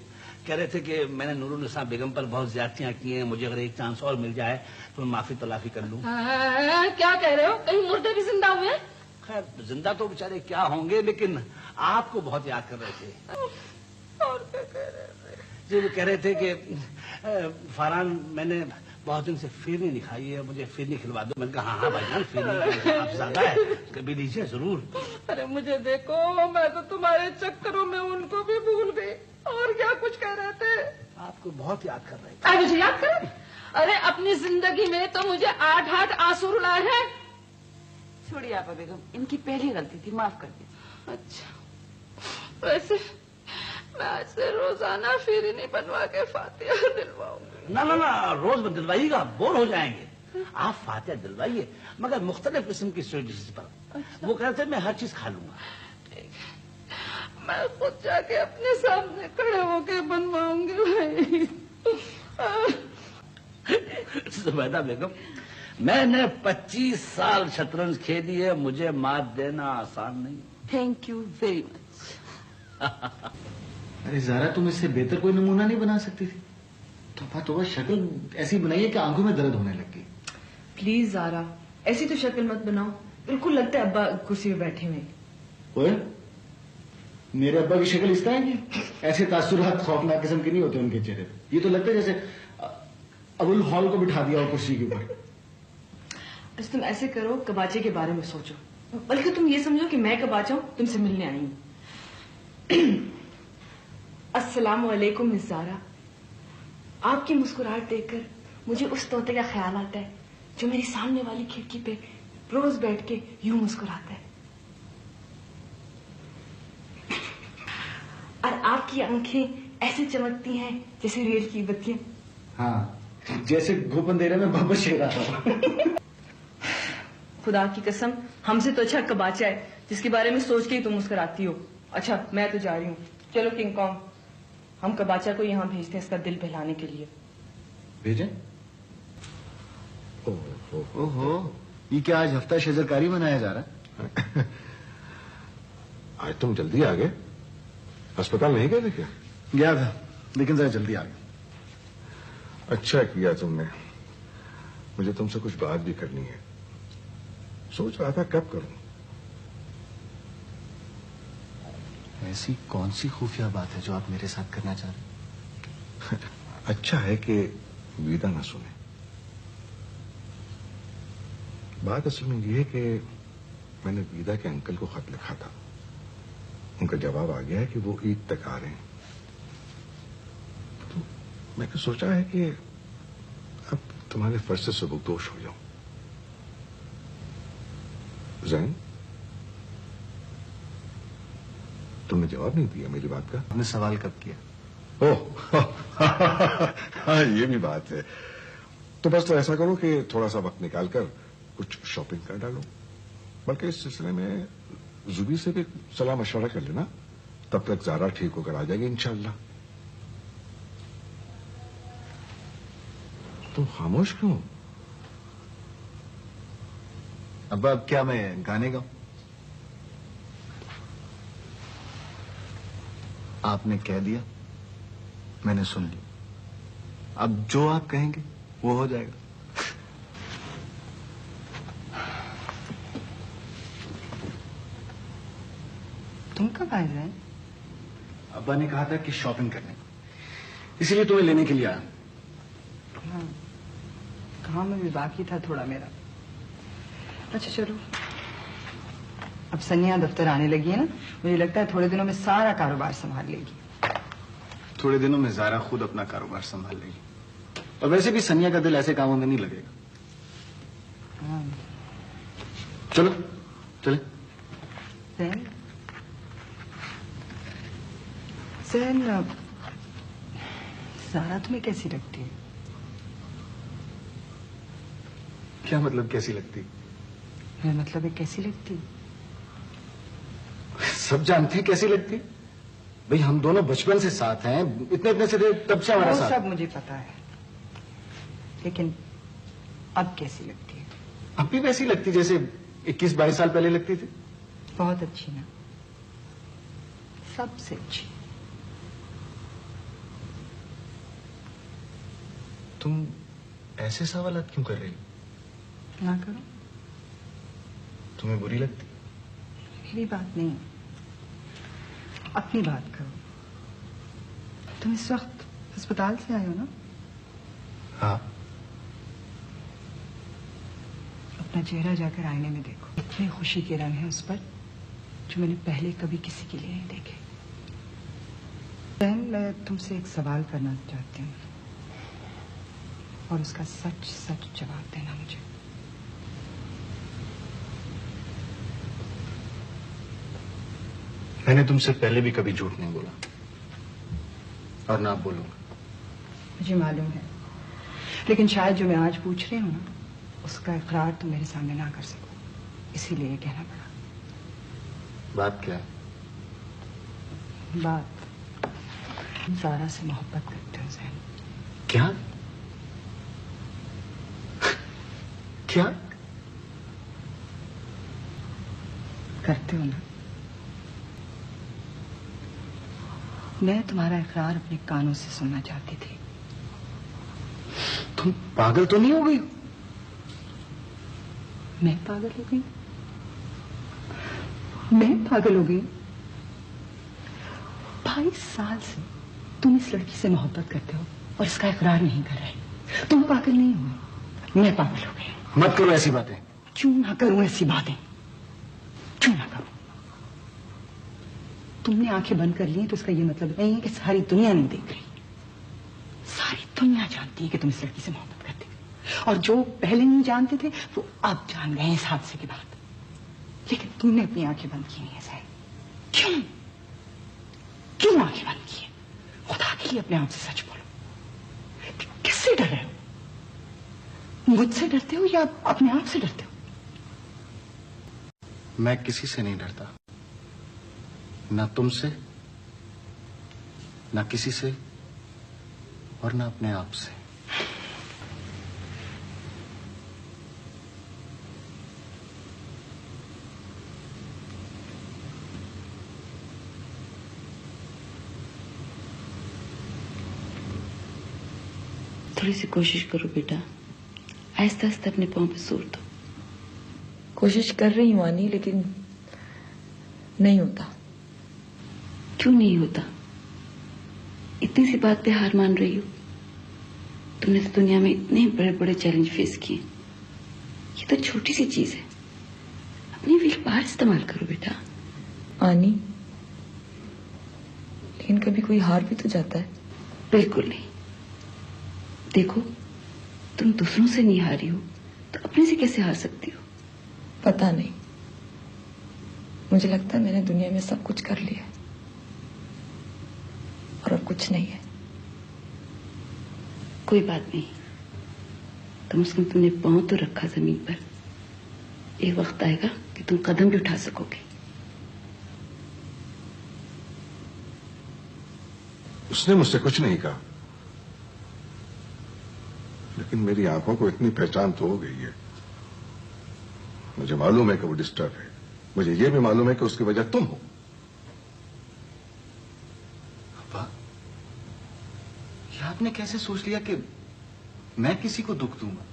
कह रहे थे कि मैंने नूरुन्निसा बेगम पर बहुत ज्यादतियां की हैं, मुझे अगर एक चांस और मिल जाए तो मैं माफी तलाफी कर लूं। क्या कह रहे हो? कहीं मुर्दे भी जिंदा हुए? खैर, जिंदा तो बेचारे क्या होंगे, लेकिन आपको बहुत याद कर रहे थे। और क्या कह रहे थे? जी वो कह रहे थे कि फरहान, मैंने बहुत दिन से फिरनी नहीं खाई है, मुझे फिरनी खिलवा दो। मैंने कहा हाँ भाईजान, फिरनी आप ज्यादा है, कभी लीजिए जरूर। अरे मुझे देखो, मैं तो तुम्हारे चक्करों में उनको भी भूल गई। और क्या कुछ कह रहे थे? आपको बहुत याद कर रहे थे। मुझे याद कर? अरे अपनी जिंदगी में तो मुझे 8 आंसू रुलाए हैं। छोड़िए आपा बेगम, इनकी पहली गलती थी, माफ कर दीजिए। अच्छा, वैसे मैं आज से रोजाना फिरनी बनवा के फातिहा दिलवाऊंगी। ना ना ना, रोज मत दिलवाइएगा, बोर हो जाएंगे। आप फातिहा दिलवाइए, मगर मुख्तलिफ किस्म की स्वीट पर। वो कह रहे थे मैं हर चीज खा लूंगा। मैं खुद जाके अपने सामने खड़े होके बनवाऊंगी भाई। जुबैदा बेगम, मैंने 25 साल शतरंज खेली है, मुझे मात देना आसान नहीं। Thank you very much. अरे ज़ारा, तुम इससे बेहतर कोई नमूना नहीं बना सकती थी? तो शक्ल ऐसी बनाइए कि आंखों में दर्द होने लग गई। प्लीज ज़ारा, ऐसी तो शक्ल मत बनाओ बिल्कुल लगता है अब्बा कुर्सी पे बैठे हुए। ओए, मेरे अब्बा की शक्ल इस तरह की, ऐसे तासुरात खौफनाक किस्म के नहीं होते उनके चेहरे पे। ये तो लगता है जैसे अबुल हॉल को बिठा दिया हो कुर्सी के ऊपर। अच्छा तुम ऐसे करो, कबाचे के बारे में सोचो, बल्कि तुम ये समझो कि मैं कबाचा हूं, तुमसे मिलने आई हूं। अस्सलाम वालेकुम मिस ज़ारा। आपकी मुस्कुराहट देखकर मुझे उस तोते का ख्याल आता है जो मेरी सामने वाली खिड़की पे रोज बैठ के यूं मुस्कुराता है। और आपकी आंखें ऐसे चमकती हैं जैसे रेल की बत्तियां। हाँ, जैसे गोप अंधेरे में बाबा शेरा था। खुदा की कसम, हमसे तो अच्छा कबाचा है जिसके बारे में सोच के ही तुम मुस्कुराती हो। अच्छा मैं तो जा रही हूँ, चलो किंग कॉन्ग, हम कबाचा को यहाँ भेजते हैं इसका दिल बहलाने के लिए। भेजें? ओहो, ये क्या आज हफ्ता शजरकारी मनाया जा रहा है? आज तुम जल्दी आ गए? अस्पताल नहीं गए थे क्या? गया था, लेकिन जरा जल्दी आ गया। अच्छा किया तुमने, मुझे तुमसे कुछ बात भी करनी है। सोच रहा था कब करूं। ऐसी कौन सी खुफिया बात है जो आप मेरे साथ करना चाह रहे हैं? अच्छा है कि वीदा ना सुने। बात असल में यह है कि मैंने वीदा के अंकल को खत लिखा था। उनका जवाब आ गया है कि वो ईद तक आ रहे हैं। तो मैंने सोचा है कि अब तुम्हारे फर्ज से सबकदोश हो जाऊं। जैन, तुमने जवाब नहीं दिया मेरी बात का। आपने सवाल कब किया? ओह, हाँ ये भी बात है। तो बस तो ऐसा करो कि थोड़ा सा वक्त निकालकर कुछ शॉपिंग कर डालो। बल्कि इस सिलसिले में जुबी से भी सलाह मशवरा कर लेना, तब तक ज़ारा ठीक होकर आ जाएगी इंशाल्लाह। तुम खामोश क्यों? अब्बा अब क्या मैं गाने गाऊं? आपने कह दिया, मैंने सुन लिया। अब जो आप कहेंगे वो हो जाएगा। तुम कब आए हैं? अब्बा ने कहा था कि शॉपिंग करने, इसीलिए तुम्हें लेने के लिए आया। हाँ, काम में भी बाकी था थोड़ा मेरा। अच्छा चलो, अब सनिया दफ्तर आने लगी है ना, मुझे लगता है थोड़े दिनों में सारा कारोबार संभाल लेगी। थोड़े दिनों में ज़ारा खुद अपना कारोबार संभाल लेगी। और वैसे भी सनिया का दिल ऐसे कामों में नहीं लगेगा। हाँ। चलो चले। जैन, जैन, ज़ारा तुम्हें कैसी लगती है? क्या मतलब कैसी लगती? मेरा मतलब है कैसी लगती? सब जानते हैं कैसी लगती। भाई हम दोनों बचपन से साथ हैं, इतने से तब से हमारा साथ। सब मुझे पता है, लेकिन अब कैसी लगती है? अब भी वैसी लगती जैसे 21-22 साल पहले लगती थी। बहुत अच्छी ना, सबसे अच्छी। तुम ऐसे सवालात क्यों कर रही हो? ना करो। तुम्हें बुरी लगती? मेरी बात नहीं, अपनी बात करो। तुम इस वक्त अस्पताल से आए हो ना? हाँ। अपना चेहरा जाकर आईने में देखो। इतनी खुशी के रंग हैं उस पर जो मैंने पहले कभी किसी के लिए नहीं देखे। बहन, मैं तुमसे एक सवाल करना चाहती हूँ और उसका सच सच जवाब देना मुझे। मैंने तुमसे पहले भी कभी झूठ नहीं बोला और ना बोलूंगा। मुझे मालूम है, लेकिन शायद जो मैं आज पूछ रही हूँ ना, उसका इकरार तुम मेरे सामने ना कर सको, इसीलिए ये कहना पड़ा। बात क्या है? बात, ज़ारा से मोहब्बत करते हो जैन। क्या? क्या करते हो ना? मैं तुम्हारा इकरार अपने कानों से सुनना चाहती थी। तुम पागल तो नहीं हो गई? मैं पागल हो गई? मैं पागल हो गई? 22 साल से तुम इस लड़की से मोहब्बत करते हो और इसका इकरार नहीं कर रहे। तुम पागल नहीं हो, मैं पागल हो गई। मत करो ऐसी बातें। क्यों ना करूं ऐसी बातें? क्यों ना करूं? तुमने आंखें बंद कर ली तो इसका ये मतलब नहीं है कि सारी दुनिया नहीं देख रही। सारी दुनिया जानती है कि तुम इस लड़की से मोहब्बत करते हो, और जो पहले नहीं जानते थे वो अब जान गए इस हादसे के बाद। लेकिन तुमने अपनी आंखें बंद की नहीं है साहब। क्यों? क्यों आंखें बंद की है? खुदा के लिए अपने आप से सच बोलो। किससे डर रहे हो? मुझसे डरते हो या अपने आप से डरते हो? मैं किसी से नहीं डरता, ना तुमसे, ना किसी से, और ना अपने आप से। थोड़ी सी कोशिश करो बेटा, आहिस्ता आहिस्ता अपने पांव पे जोर दो। कोशिश कर रही हूँ आनी, लेकिन नहीं होता। क्यों नहीं होता? इतनी सी बात पे हार मान रही हो? तुमने तो दुनिया में इतने बड़े बड़े चैलेंज फेस किए, ये तो छोटी सी चीज है। अपनी विल पावर इस्तेमाल करो बेटा। आनी, लेकिन कभी कोई हार भी तो जाता है। बिल्कुल नहीं। देखो, तुम दूसरों से नहीं हारी हो तो अपने से कैसे हार सकती हो? पता नहीं, मुझे लगता है मैंने दुनिया में सब कुछ कर लिया और अब कुछ नहीं है। कोई बात नहीं, कम से कम तुमने पांव तो रखा जमीन पर। एक वक्त आएगा कि तुम कदम भी उठा सकोगे। उसने मुझसे कुछ नहीं कहा, लेकिन मेरी आंखों को इतनी पहचान तो हो गई है। मुझे मालूम है कि वो डिस्टर्ब है। मुझे यह भी मालूम है कि उसकी वजह तुम हो। अब्बा, ये आपने कैसे सोच लिया कि मैं किसी को दुख दूंगा?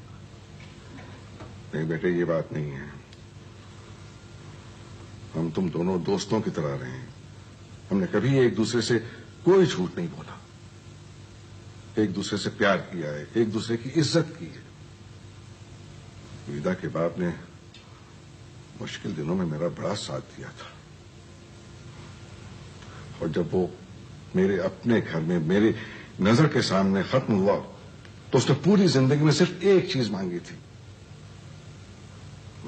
नहीं बेटे, ये बात नहीं है। हम तुम दोनों दोस्तों की तरह रहे हैं। हमने कभी एक दूसरे से कोई झूठ नहीं बोला, एक दूसरे से प्यार किया है, एक दूसरे की इज्जत की है। विदा के बाप ने मुश्किल दिनों में मेरा बड़ा साथ दिया था, और जब वो मेरे अपने घर में मेरे नजर के सामने खत्म हुआ तो उसने पूरी जिंदगी में सिर्फ एक चीज मांगी थी।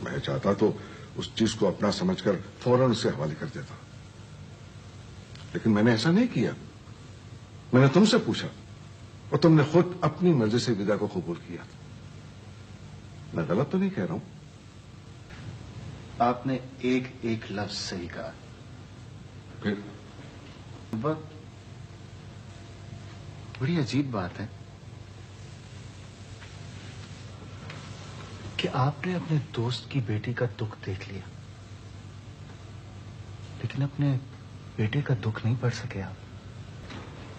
मैं चाहता तो उस चीज को अपना समझकर फौरन उसे हवाले कर देता, लेकिन मैंने ऐसा नहीं किया। मैंने तुमसे पूछा और तुमने खुद अपनी मर्जी से विदा को कबूल किया। मैं गलत तो नहीं कह रहा हूं? आपने एक एक लफ्ज सही कहा। फिर बड़ी अजीब बात है कि आपने अपने दोस्त की बेटी का दुख देख लिया, लेकिन अपने बेटे का दुख नहीं पढ़ सके आप।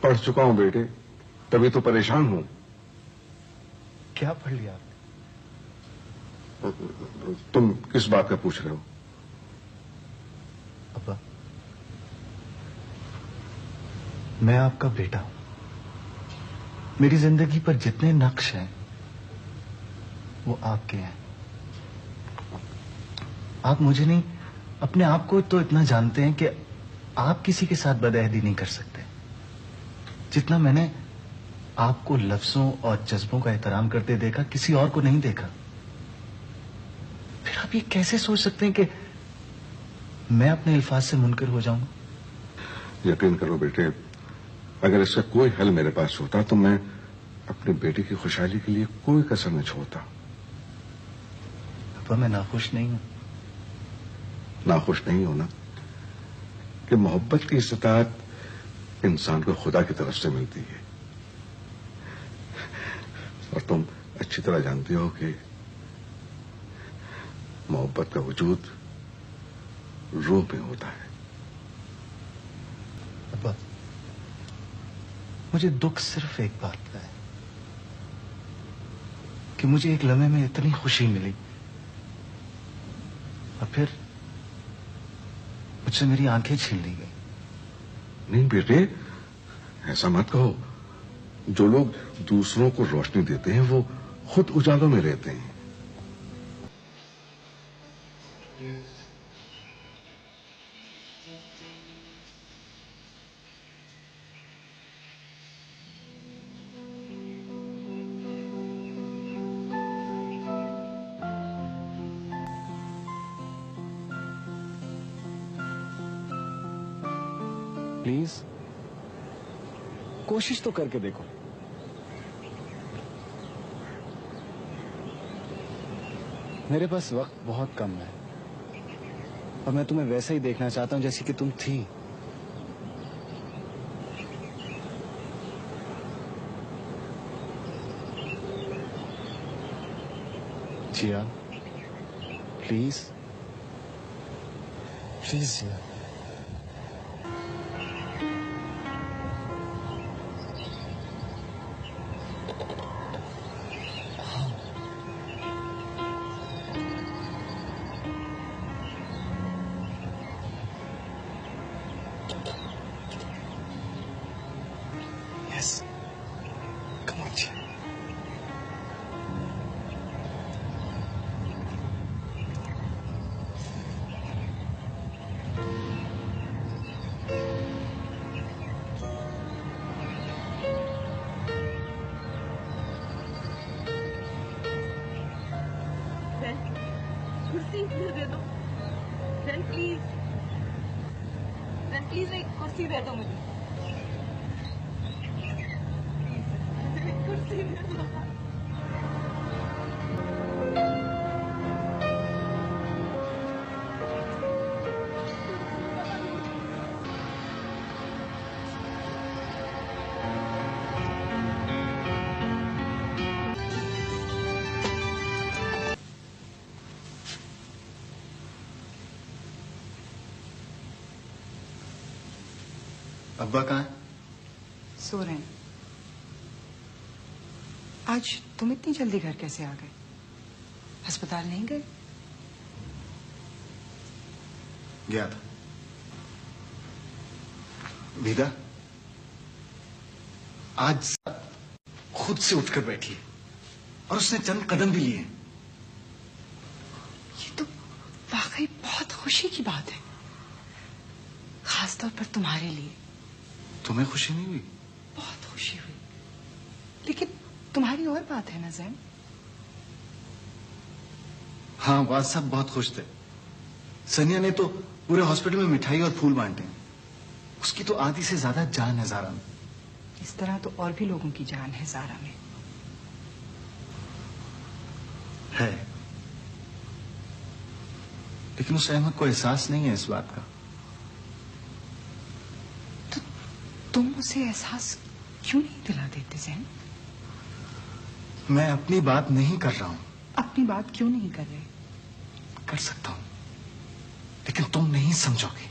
पढ़ चुका हूं बेटे, तभी तो परेशान हूं। क्या पढ़ लिया आपने? तुम किस बात का पूछ रहे हो? अब्बा, मैं आपका बेटा हूं। मेरी जिंदगी पर जितने नक्श हैं वो आपके हैं। आप मुझे नहीं, अपने आप को तो इतना जानते हैं कि आप किसी के साथ बदअहदी नहीं कर सकते, जितना मैंने आपको लफ्जों और जज्बों का एहतराम करते देखा, किसी और को नहीं देखा। फिर आप ये कैसे सोच सकते हैं कि मैं अपने अल्फाज से मुनकर हो जाऊंगा? यकीन करो बेटे, अगर इसका कोई हल मेरे पास होता तो मैं अपनी बेटी की खुशहाली के लिए कोई कसर न छोड़ता। अब मैं नाखुश नहीं हूं। नाखुश नहीं होना कि मोहब्बत की इस्तात इंसान को खुदा की तरफ से मिलती है, और तुम अच्छी तरह जानते हो कि मोहब्बत का वजूद रूह में होता है। अब्बा, मुझे दुख सिर्फ एक बात का है कि मुझे एक लम्हे में इतनी खुशी मिली और फिर मुझसे मेरी आंखें छीन ली गई। नहीं बेटे, ऐसा मत कहो। जो लोग दूसरों को रोशनी देते हैं वो खुद उजालों में रहते हैं। प्लीज कोशिश तो करके देखो। मेरे पास वक्त बहुत कम है और मैं तुम्हें वैसे ही देखना चाहता हूं जैसी कि तुम थी। जिया, प्लीज प्लीज जिया। कुर्सी दे दो प्लीज, प्लीज एक कुर्सी दे दो मुझे, कुर्सी दे दो। अब्बा कहाँ है? सो रहे हैं। आज तुम इतनी जल्दी घर कैसे आ गए? अस्पताल नहीं गए? गया था। विदा आज खुद से उठकर बैठी है और उसने चंद कदम भी लिए। ये तो वाकई बहुत खुशी की बात है, खासतौर पर तुम्हारे लिए। तुम्हें खुशी नहीं हुई? बहुत खुशी हुई, लेकिन तुम्हारी और बात है ना जैन। हाँ, बात सब बहुत खुश थे। सनिया ने तो पूरे हॉस्पिटल में मिठाई और फूल बांटे। उसकी तो आधी से ज्यादा जान है ज़ारा में। इस तरह तो और भी लोगों की जान है ज़ारा में। है, लेकिन उस अहमद को एहसास नहीं है इस बात का। तो तुम उसे एहसास क्यों नहीं दिला देते जैन? मैं अपनी बात नहीं कर रहा हूं। अपनी बात क्यों नहीं कर रहे? कर सकता हूं, लेकिन तुम नहीं समझोगे।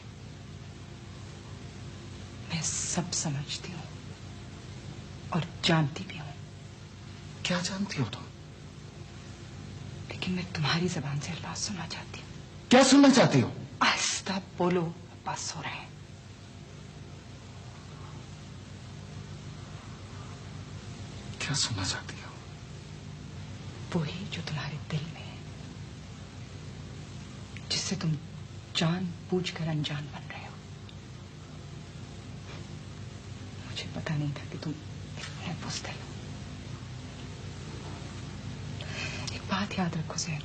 मैं सब समझती हूँ और जानती भी हूँ। क्या जानती हो तुम? लेकिन मैं तुम्हारी जबान से अल्फाज सुनना चाहती हूँ। क्या सुनना चाहती हो? आहिस्ता बोलो, अब्बास सो रहे हैं। क्या सुनना चाहती हो? वही जो तुम्हारे दिल में है, जिससे तुम जान बूझकर अनजान बन रहे हो। मुझे पता नहीं था कि तुम इतने बुज़दिल हो। एक बात याद रखो जैन,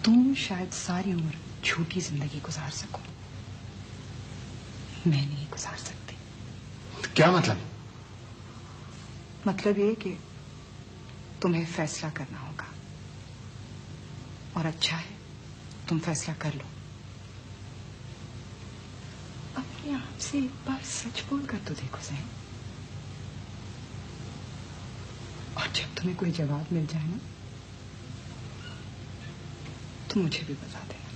तुम शायद सारी उम्र झूठी जिंदगी गुजार सको, मैं नहीं गुजार सकती। क्या मतलब? मतलब ये कि तुम्हें फैसला करना होगा, और अच्छा है तुम फैसला कर लो। अपने आप से एक बार सच बोल कर तो देखो जैन, और जब तुम्हें कोई जवाब मिल जाए ना तो मुझे भी बता देना।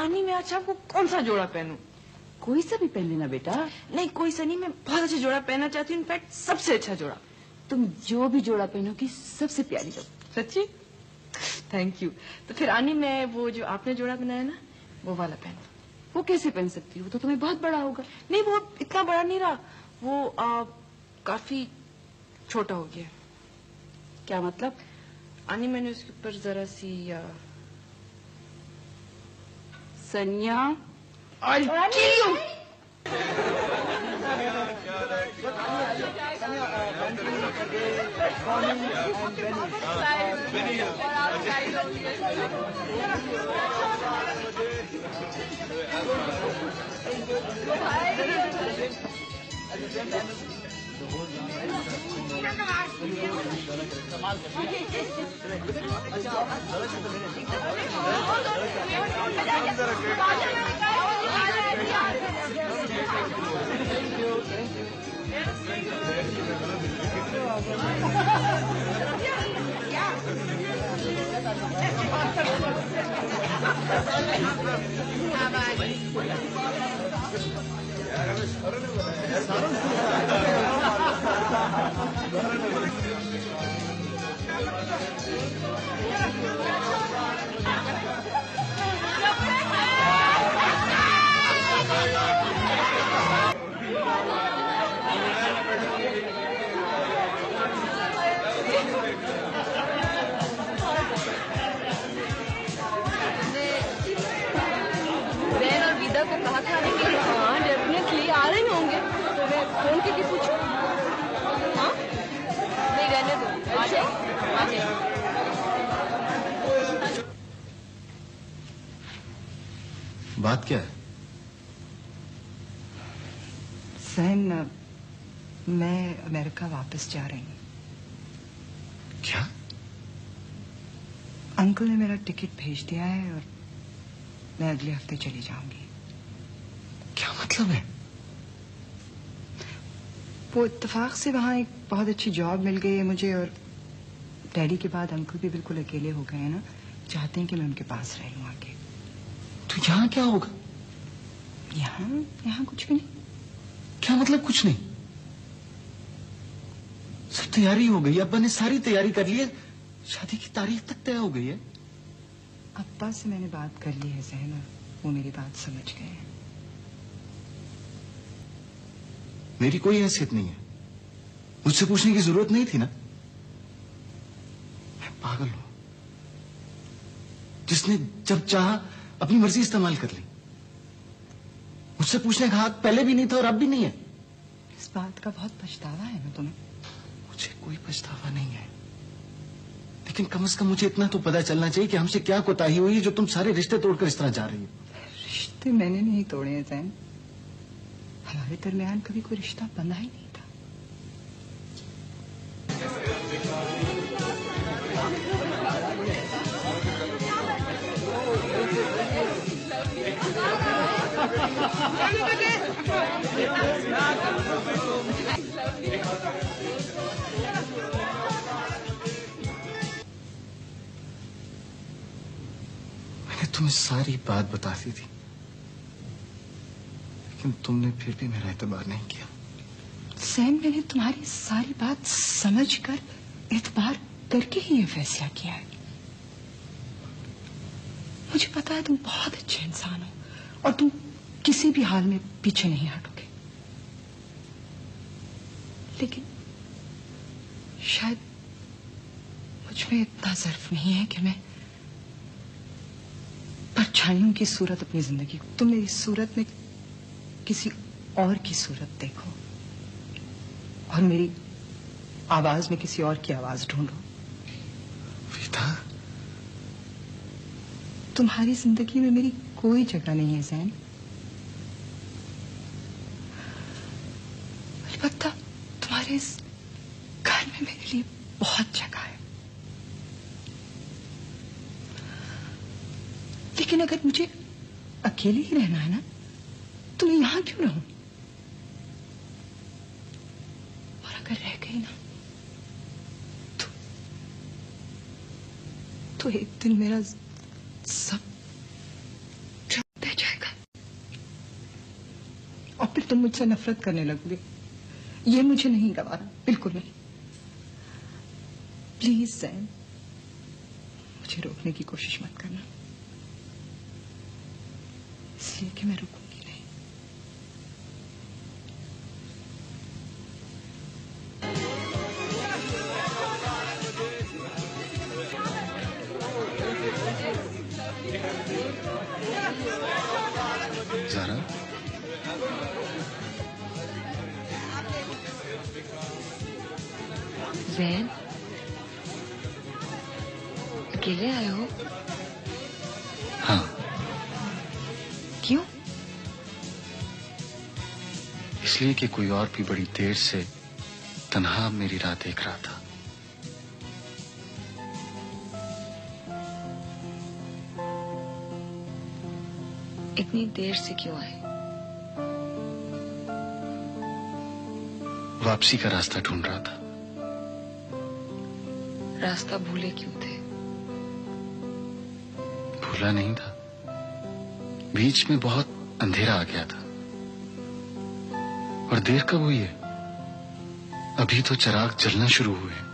आनी, मैं अच्छा आपको कौन सा जोड़ा पहनूं? कोई सा भी पहन लेना बेटा। नहीं, कोई सा नहीं, मैं बहुत अच्छा जोड़ा पहनना चाहती हूँ। इनफैक्ट सबसे अच्छा जोड़ा। तुम जो भी जोड़ा पहनोगी सबसे प्यारी लगो। सच्ची? Thank you. तो फिर आनी मैं वो जो आपने जोड़ा बनाया ना वो वाला पहन। वो कैसे पहन सकती हूँ? तो तुम्हें बहुत बड़ा होगा। नहीं वो इतना बड़ा नहीं रहा, वो काफी छोटा हो गया। क्या मतलब? आनी मैंने उसके ऊपर जरा सी सनिया बात क्या है? सहन, मैं अमेरिका वापस जा रही हूँ। क्या? अंकल ने मेरा टिकट भेज दिया है और मैं अगले हफ्ते चली जाऊंगी। क्या मतलब है? वो इत्तेफाक से वहाँ एक बहुत अच्छी जॉब मिल गई है मुझे, और डैडी के बाद अंकल भी बिल्कुल अकेले हो गए हैं ना, चाहते हैं कि मैं उनके पास रह लूँ आके। तो यहाँ क्या होगा? यहाँ कुछ भी नहीं। क्या मतलब कुछ नहीं? सब तैयारी हो गई, अब्बा ने सारी तैयारी कर ली है, शादी की तारीख तक तय हो गई है। अब्बा से मैंने बात कर ली है सहना, वो मेरी बात समझ गए हैं। मेरी कोई हैसियत नहीं है, मुझसे पूछने की जरूरत नहीं थी ना। मैं पागल हूं, जिसने जब चाहा अपनी मर्जी इस्तेमाल कर ली। मुझसे पूछने का हक पहले भी नहीं था और अब भी नहीं है। इस बात का बहुत पछतावा है ना तुम्हें? मुझे कोई पछतावा नहीं है, लेकिन कम से कम मुझे इतना तो पता चलना चाहिए कि हमसे क्या कोताही हुई है जो तुम सारे रिश्ते तोड़कर इस तरह जा रही हो। रिश्ते मैंने नहीं तोड़े हैं जैन, हमारे दरमियान कभी कोई रिश्ता बंधा ही नहीं था। मैंने तुम्हें सारी बात बता दी थी, लेकिन तुमने फिर भी मेरा एतबार नहीं किया। सैम, मैंने तुम्हारी सारी बात समझकर एतबार करके ही ये फैसला किया है। मुझे पता है तुम बहुत अच्छे इंसान हो और तुम किसी भी हाल में पीछे नहीं हटोगे, लेकिन शायद मुझ में इतना ज़र्फ नहीं है कि मैं परछाइयों की सूरत अपनी जिंदगी को, तुम मेरी सूरत में किसी और की सूरत देखो और मेरी आवाज में किसी और की आवाज ढूंढो। विदा, तुम्हारी जिंदगी में मेरी कोई जगह नहीं है जैन। अलबत्ता तुम्हारे इस घर में मेरे लिए बहुत जगह है, लेकिन अगर मुझे अकेले ही रहना है ना, तो मैं यहां क्यों रहूं? और अगर रह गई ना, तो एक दिन मेरा सब रह जाएगा और फिर तुम मुझसे नफरत करने लगोगे। ये मुझे नहीं गवारा, बिल्कुल नहीं। प्लीज सैम, मुझे रोकने की कोशिश मत करना, इसलिए कि मैं रुकूंगी नहीं। ज़ारा, जैन, अकेले आए हो? हाँ। क्यों? इसलिए कि कोई और भी बड़ी देर से तन्हा मेरी राह देख रहा था। इतनी देर से क्यों आए? वापसी का रास्ता ढूंढ रहा था। रास्ता भूले क्यों थे? भूला नहीं था, बीच में बहुत अंधेरा आ गया था। और देर कब हुई है? अभी तो चिराग जलना शुरू हुए हैं।